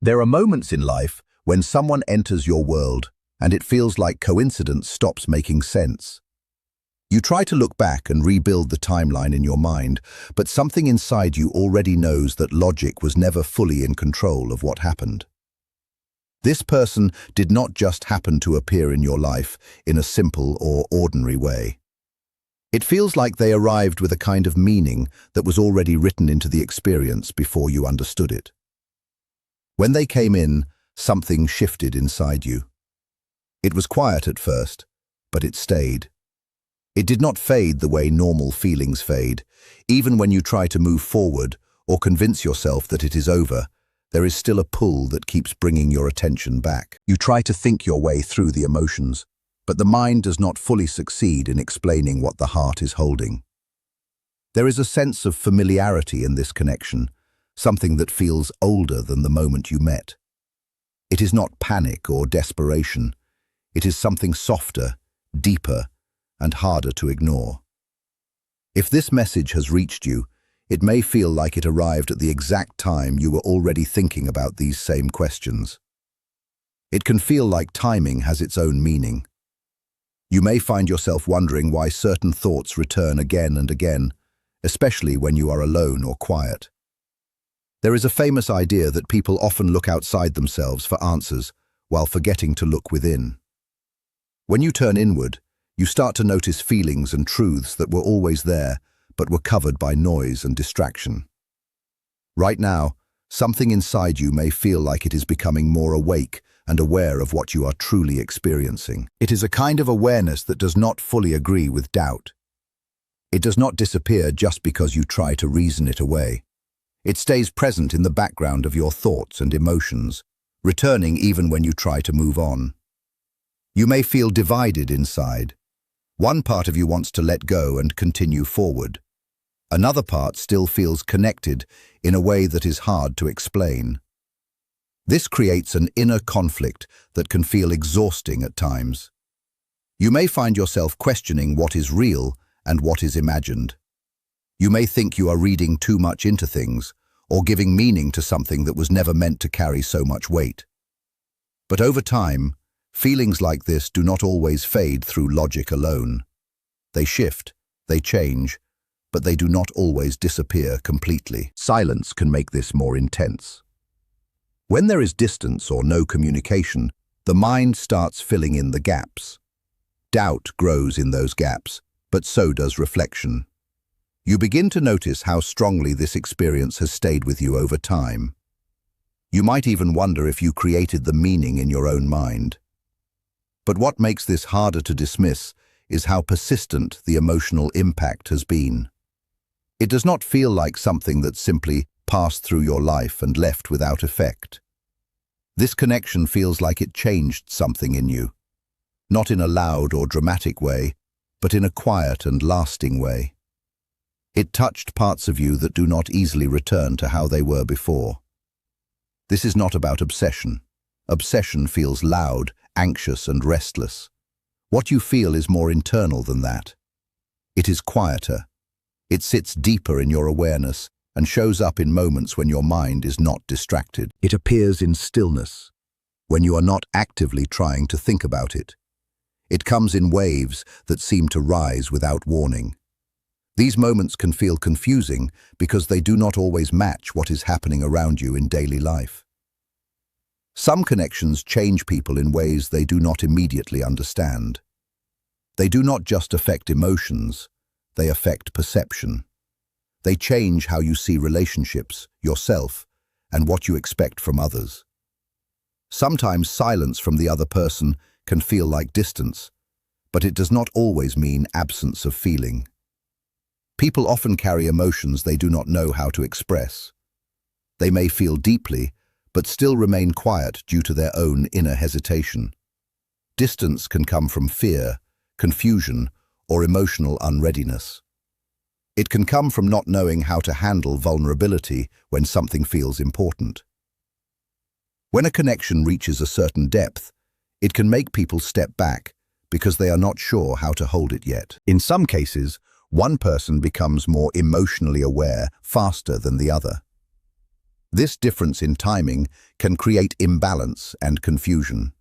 There are moments in life when someone enters your world and it feels like coincidence stops making sense. You try to look back and rebuild the timeline in your mind, but something inside you already knows that logic was never fully in control of what happened. This person did not just happen to appear in your life in a simple or ordinary way. It feels like they arrived with a kind of meaning that was already written into the experience before you understood it. When they came in, something shifted inside you. It was quiet at first, but it stayed. It did not fade the way normal feelings fade. Even when you try to move forward or convince yourself that it is over, there is still a pull that keeps bringing your attention back. You try to think your way through the emotions, but the mind does not fully succeed in explaining what the heart is holding. There is a sense of familiarity in this connection, something that feels older than the moment you met. It is not panic or desperation. It is something softer, deeper, and harder to ignore. If this message has reached you, it may feel like it arrived at the exact time you were already thinking about these same questions. It can feel like timing has its own meaning. You may find yourself wondering why certain thoughts return again and again, especially when you are alone or quiet. There is a famous idea that people often look outside themselves for answers while forgetting to look within. When you turn inward, you start to notice feelings and truths that were always there, but were covered by noise and distraction. Right now, something inside you may feel like it is becoming more awake and aware of what you are truly experiencing. It is a kind of awareness that does not fully agree with doubt. It does not disappear just because you try to reason it away. It stays present in the background of your thoughts and emotions, returning even when you try to move on. You may feel divided inside. One part of you wants to let go and continue forward. Another part still feels connected in a way that is hard to explain. This creates an inner conflict that can feel exhausting at times. You may find yourself questioning what is real and what is imagined. You may think you are reading too much into things or giving meaning to something that was never meant to carry so much weight. But over time, feelings like this do not always fade through logic alone. They shift, they change, but they do not always disappear completely. Silence can make this more intense. When there is distance or no communication, the mind starts filling in the gaps. Doubt grows in those gaps, but so does reflection. You begin to notice how strongly this experience has stayed with you over time. You might even wonder if you created the meaning in your own mind. But what makes this harder to dismiss is how persistent the emotional impact has been. It does not feel like something that simply passed through your life and left without effect. This connection feels like it changed something in you, not in a loud or dramatic way, but in a quiet and lasting way. It touched parts of you that do not easily return to how they were before. This is not about obsession. Obsession feels loud, anxious, and restless. What you feel is more internal than that. It is quieter. It sits deeper in your awareness and shows up in moments when your mind is not distracted. It appears in stillness, when you are not actively trying to think about it. It comes in waves that seem to rise without warning. These moments can feel confusing because they do not always match what is happening around you in daily life. Some connections change people in ways they do not immediately understand. They do not just affect emotions, they affect perception. They change how you see relationships, yourself, and what you expect from others. Sometimes silence from the other person can feel like distance, but it does not always mean absence of feeling. People often carry emotions they do not know how to express. They may feel deeply, but still remain quiet due to their own inner hesitation. Distance can come from fear, confusion, or emotional unreadiness. It can come from not knowing how to handle vulnerability when something feels important. When a connection reaches a certain depth, it can make people step back because they are not sure how to hold it yet. In some cases, one person becomes more emotionally aware faster than the other. This difference in timing can create imbalance and confusion.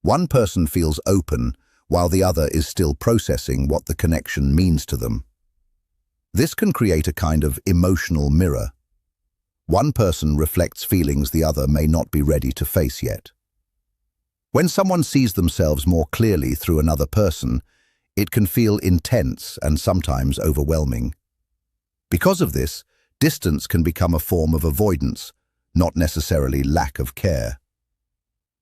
One person feels open, while the other is still processing what the connection means to them. This can create a kind of emotional mirror. One person reflects feelings the other may not be ready to face yet. When someone sees themselves more clearly through another person, it can feel intense and sometimes overwhelming. Because of this, distance can become a form of avoidance, not necessarily lack of care.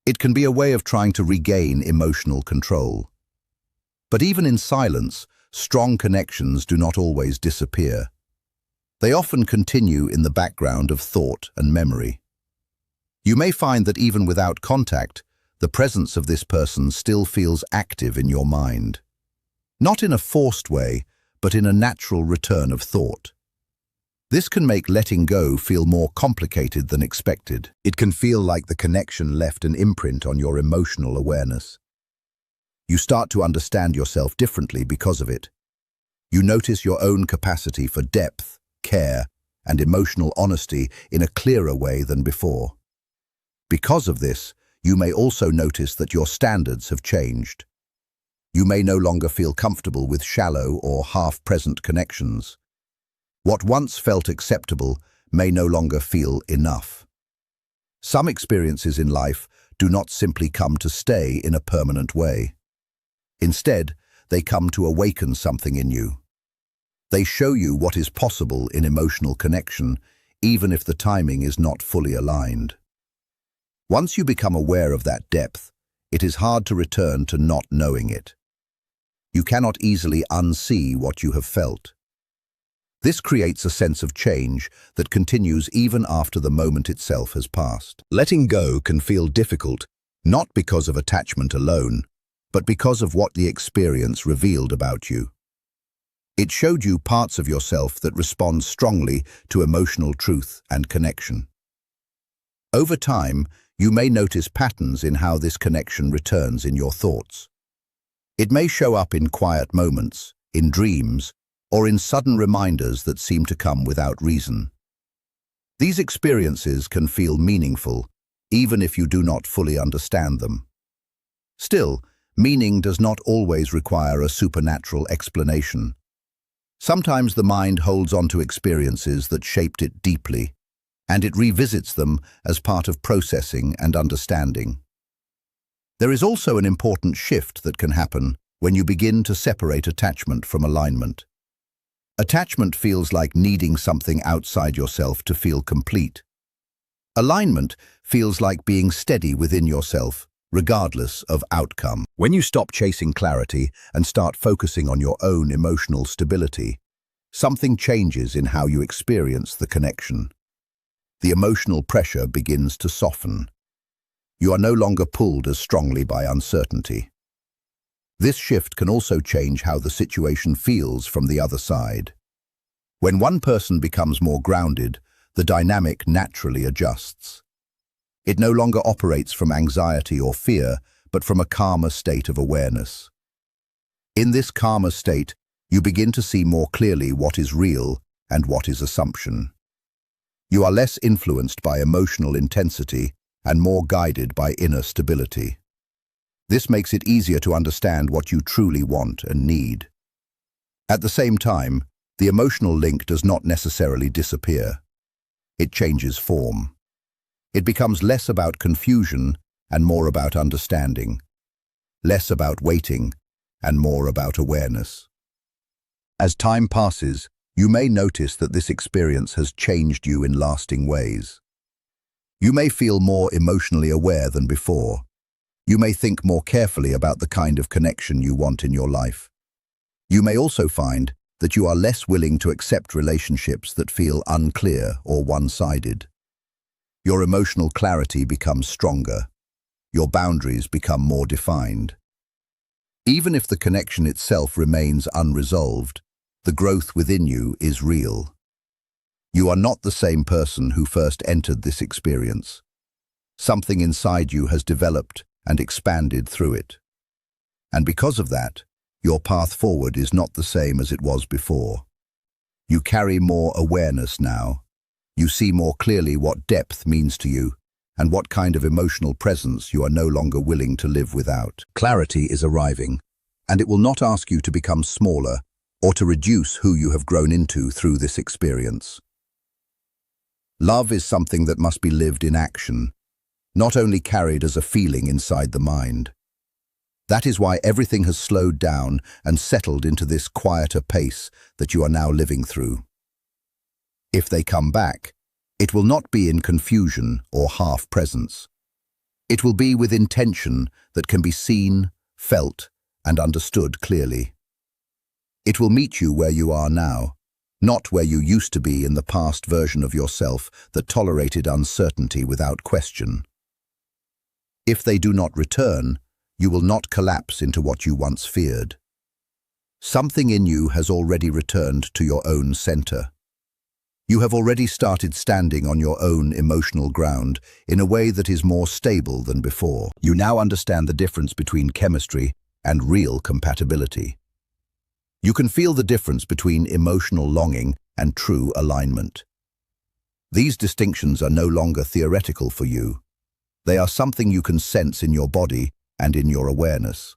It can be a way of trying to regain emotional control. But even in silence, strong connections do not always disappear. They often continue in the background of thought and memory. You may find that even without contact, the presence of this person still feels active in your mind. Not in a forced way, but in a natural return of thought. This can make letting go feel more complicated than expected. It can feel like the connection left an imprint on your emotional awareness. You start to understand yourself differently because of it. You notice your own capacity for depth, care, and emotional honesty in a clearer way than before. Because of this, you may also notice that your standards have changed. You may no longer feel comfortable with shallow or half-present connections. What once felt acceptable may no longer feel enough. Some experiences in life do not simply come to stay in a permanent way. Instead, they come to awaken something in you. They show you what is possible in emotional connection, even if the timing is not fully aligned. Once you become aware of that depth, it is hard to return to not knowing it. You cannot easily unsee what you have felt. This creates a sense of change that continues even after the moment itself has passed. Letting go can feel difficult, not because of attachment alone, but because of what the experience revealed about you. It showed you parts of yourself that respond strongly to emotional truth and connection. Over time, you may notice patterns in how this connection returns in your thoughts. It may show up in quiet moments, in dreams, or in sudden reminders that seem to come without reason. These experiences can feel meaningful, even if you do not fully understand them. Still, meaning does not always require a supernatural explanation. Sometimes the mind holds on to experiences that shaped it deeply, and it revisits them as part of processing and understanding. There is also an important shift that can happen when you begin to separate attachment from alignment. Attachment feels like needing something outside yourself to feel complete. Alignment feels like being steady within yourself, regardless of outcome. When you stop chasing clarity and start focusing on your own emotional stability, something changes in how you experience the connection. The emotional pressure begins to soften. You are no longer pulled as strongly by uncertainty. This shift can also change how the situation feels from the other side. When one person becomes more grounded, the dynamic naturally adjusts. It no longer operates from anxiety or fear, but from a calmer state of awareness. In this calmer state, you begin to see more clearly what is real and what is assumption. You are less influenced by emotional intensity and more guided by inner stability. This makes it easier to understand what you truly want and need. At the same time, the emotional link does not necessarily disappear. It changes form. It becomes less about confusion and more about understanding, less about waiting and more about awareness. As time passes, you may notice that this experience has changed you in lasting ways. You may feel more emotionally aware than before. You may think more carefully about the kind of connection you want in your life. You may also find that you are less willing to accept relationships that feel unclear or one-sided. Your emotional clarity becomes stronger. Your boundaries become more defined. Even if the connection itself remains unresolved, the growth within you is real. You are not the same person who first entered this experience. Something inside you has developed and expanded through it. And because of that, your path forward is not the same as it was before. You carry more awareness now. You see more clearly what depth means to you and what kind of emotional presence you are no longer willing to live without. Clarity is arriving, and it will not ask you to become smaller or to reduce who you have grown into through this experience. Love is something that must be lived in action, not only carried as a feeling inside the mind. That is why everything has slowed down and settled into this quieter pace that you are now living through. If they come back, it will not be in confusion or half-presence. It will be with intention that can be seen, felt, and understood clearly. It will meet you where you are now, not where you used to be in the past version of yourself that tolerated uncertainty without question. If they do not return, you will not collapse into what you once feared. Something in you has already returned to your own center. You have already started standing on your own emotional ground in a way that is more stable than before. You now understand the difference between chemistry and real compatibility. You can feel the difference between emotional longing and true alignment. These distinctions are no longer theoretical for you. They are something you can sense in your body and in your awareness.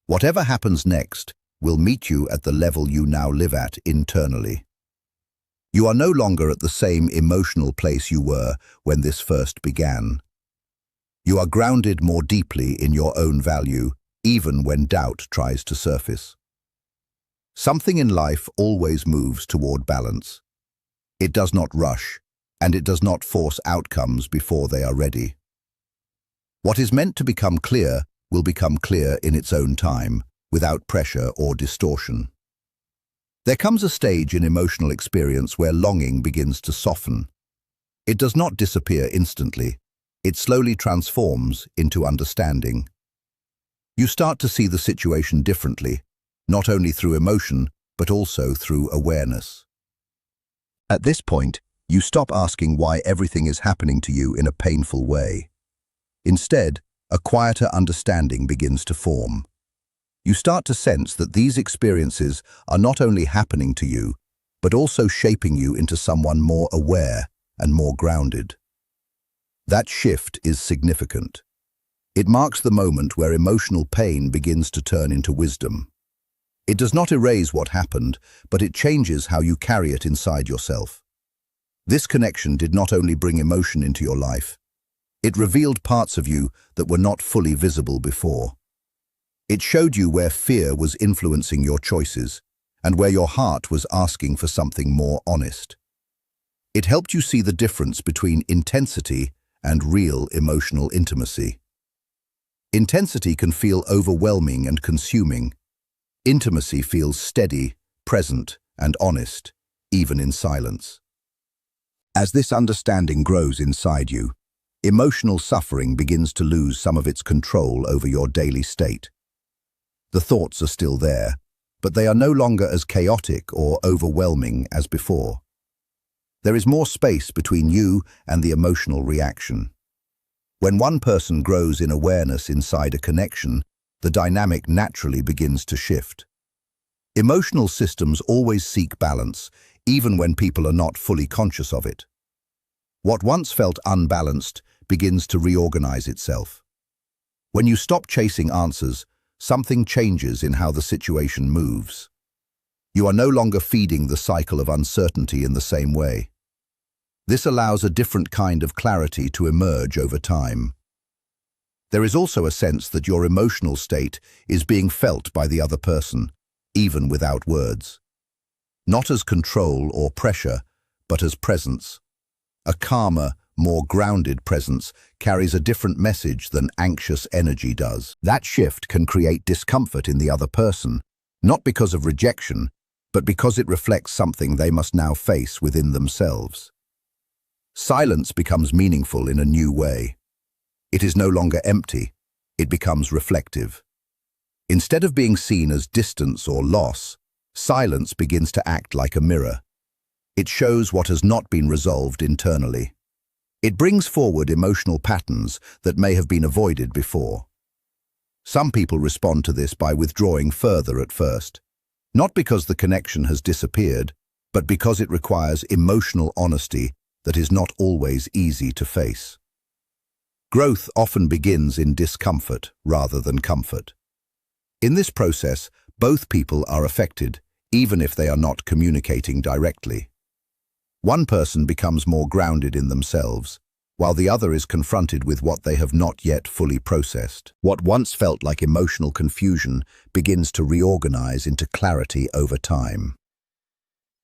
Whatever happens next will meet you at the level you now live at internally. You are no longer at the same emotional place you were when this first began. You are grounded more deeply in your own value, even when doubt tries to surface. Something in life always moves toward balance. It does not rush, and it does not force outcomes before they are ready. What is meant to become clear will become clear in its own time, without pressure or distortion. There comes a stage in emotional experience where longing begins to soften. It does not disappear instantly. It slowly transforms into understanding. You start to see the situation differently, not only through emotion, but also through awareness. At this point, you stop asking why everything is happening to you in a painful way. Instead, a quieter understanding begins to form. You start to sense that these experiences are not only happening to you, but also shaping you into someone more aware and more grounded. That shift is significant. It marks the moment where emotional pain begins to turn into wisdom. It does not erase what happened, but it changes how you carry it inside yourself. This connection did not only bring emotion into your life, it revealed parts of you that were not fully visible before. It showed you where fear was influencing your choices and where your heart was asking for something more honest. It helped you see the difference between intensity and real emotional intimacy. Intensity can feel overwhelming and consuming. Intimacy feels steady, present, and honest, even in silence. As this understanding grows inside you, emotional suffering begins to lose some of its control over your daily state. The thoughts are still there, but they are no longer as chaotic or overwhelming as before. There is more space between you and the emotional reaction. When one person grows in awareness inside a connection, the dynamic naturally begins to shift. Emotional systems always seek balance, even when people are not fully conscious of it. What once felt unbalanced begins to reorganize itself. When you stop chasing answers, something changes in how the situation moves. You are no longer feeding the cycle of uncertainty in the same way. This allows a different kind of clarity to emerge over time. There is also a sense that your emotional state is being felt by the other person, even without words. Not as control or pressure, but as presence. A calmer, more grounded presence carries a different message than anxious energy does. That shift can create discomfort in the other person, not because of rejection, but because it reflects something they must now face within themselves. Silence becomes meaningful in a new way. It is no longer empty, it becomes reflective. Instead of being seen as distance or loss, silence begins to act like a mirror. It shows what has not been resolved internally. It brings forward emotional patterns that may have been avoided before. Some people respond to this by withdrawing further at first, not because the connection has disappeared, but because it requires emotional honesty that is not always easy to face. Growth often begins in discomfort rather than comfort. In this process, both people are affected, even if they are not communicating directly. One person becomes more grounded in themselves, while the other is confronted with what they have not yet fully processed. What once felt like emotional confusion begins to reorganize into clarity over time.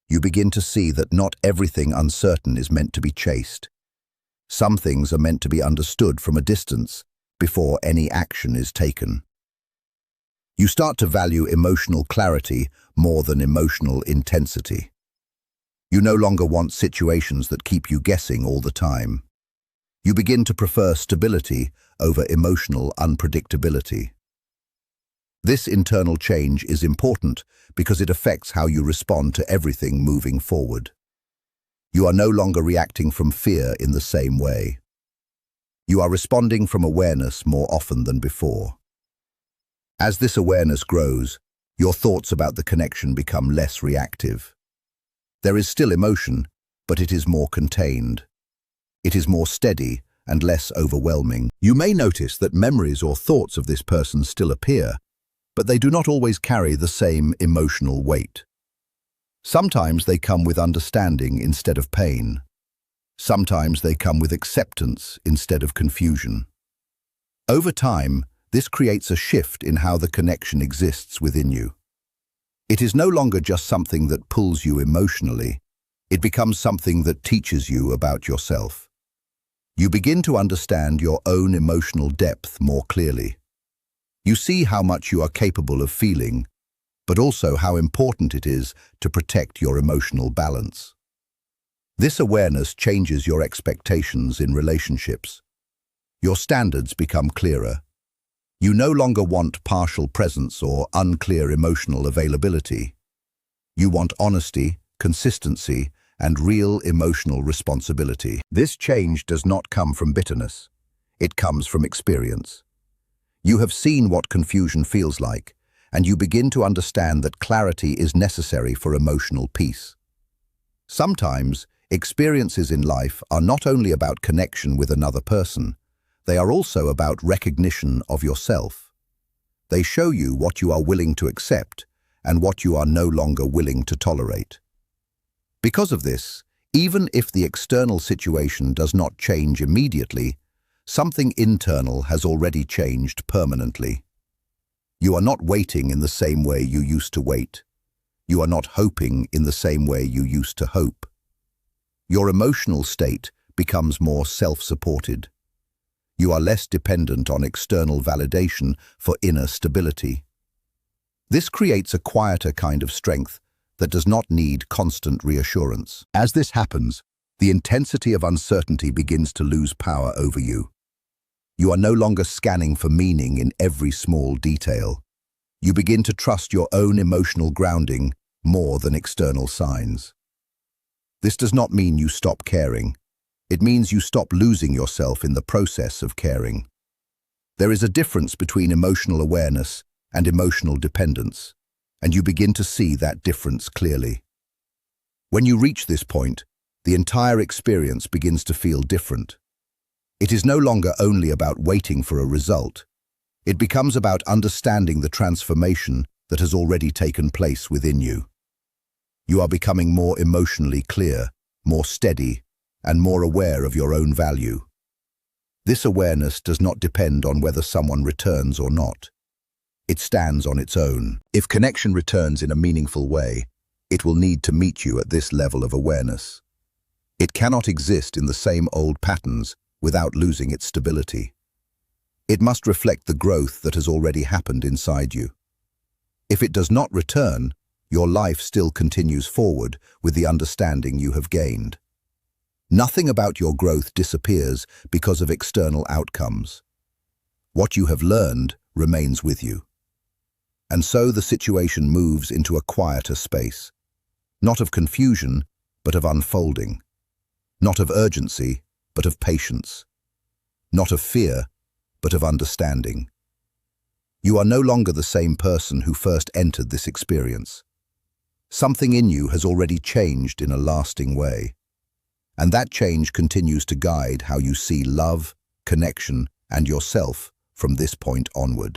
You begin to see that not everything uncertain is meant to be chased. Some things are meant to be understood from a distance before any action is taken. You start to value emotional clarity more than emotional intensity. You no longer want situations that keep you guessing all the time. You begin to prefer stability over emotional unpredictability. This internal change is important because it affects how you respond to everything moving forward. You are no longer reacting from fear in the same way. You are responding from awareness more often than before. As this awareness grows, your thoughts about the connection become less reactive. There is still emotion, but it is more contained. It is more steady and less overwhelming. You may notice that memories or thoughts of this person still appear, but they do not always carry the same emotional weight. Sometimes they come with understanding instead of pain. Sometimes they come with acceptance instead of confusion. Over time, this creates a shift in how the connection exists within you. It is no longer just something that pulls you emotionally. It becomes something that teaches you about yourself. You begin to understand your own emotional depth more clearly. You see how much you are capable of feeling, but also how important it is to protect your emotional balance. This awareness changes your expectations in relationships. Your standards become clearer. You no longer want partial presence or unclear emotional availability. You want honesty, consistency, and real emotional responsibility. This change does not come from bitterness. It comes from experience. You have seen what confusion feels like, and you begin to understand that clarity is necessary for emotional peace. Sometimes, experiences in life are not only about connection with another person, they are also about recognition of yourself. They show you what you are willing to accept and what you are no longer willing to tolerate. Because of this, even if the external situation does not change immediately, something internal has already changed permanently. You are not waiting in the same way you used to wait. You are not hoping in the same way you used to hope. Your emotional state becomes more self-supported. You are less dependent on external validation for inner stability. This creates a quieter kind of strength that does not need constant reassurance. As this happens, the intensity of uncertainty begins to lose power over you. You are no longer scanning for meaning in every small detail. You begin to trust your own emotional grounding more than external signs. This does not mean you stop caring. It means you stop losing yourself in the process of caring. There is a difference between emotional awareness and emotional dependence, and you begin to see that difference clearly. When you reach this point, the entire experience begins to feel different. It is no longer only about waiting for a result. It becomes about understanding the transformation that has already taken place within you. You are becoming more emotionally clear, more steady, and more aware of your own value. This awareness does not depend on whether someone returns or not. It stands on its own. If connection returns in a meaningful way, it will need to meet you at this level of awareness. It cannot exist in the same old patterns without losing its stability. It must reflect the growth that has already happened inside you. If it does not return, your life still continues forward with the understanding you have gained. Nothing about your growth disappears because of external outcomes. What you have learned remains with you. And so the situation moves into a quieter space, not of confusion, but of unfolding, not of urgency, but of patience, not of fear, but of understanding. You are no longer the same person who first entered this experience. something in you has already changed in a lasting way. And that change continues to guide how you see love, connection, and yourself from this point onward.